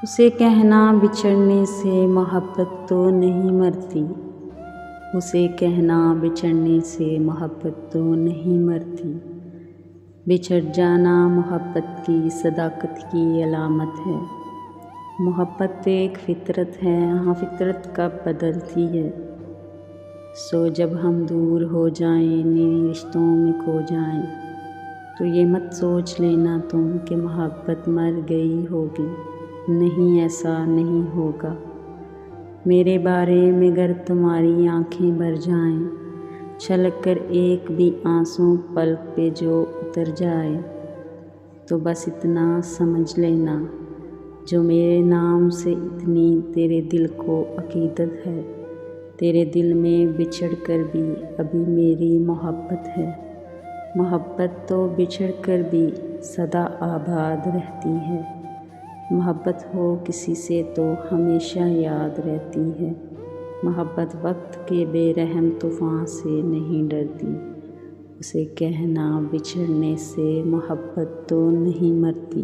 उसे कहना बिछड़ने से मोहब्बत तो नहीं मरती, उसे कहना बिछड़ने से मोहब्बत तो नहीं मरती। बिछड़ जाना मोहब्बत की सदाकत की अलामत है। मोहब्बत एक फ़ितरत है, हाँ फ़ितरत कब बदलती है। सो जब हम दूर हो जाएं, नए रिश्तों में खो जाएं, तो ये मत सोच लेना तुम कि मोहब्बत मर गई होगी। नहीं, ऐसा नहीं होगा। मेरे बारे में अगर तुम्हारी आँखें भर जाएं, छलक कर एक भी आंसू पलक पे जो उतर जाए, तो बस इतना समझ लेना, जो मेरे नाम से इतनी तेरे दिल को अकीदत है, तेरे दिल में बिछड़ कर भी अभी मेरी मोहब्बत है। मोहब्बत तो बिछड़ कर भी सदा आबाद रहती है। मोहब्बत हो किसी से तो हमेशा याद रहती है। मोहब्बत वक्त के बेरहम तूफ़ान से नहीं डरती, उसे कहना बिछड़ने से मोहब्बत तो नहीं मरती।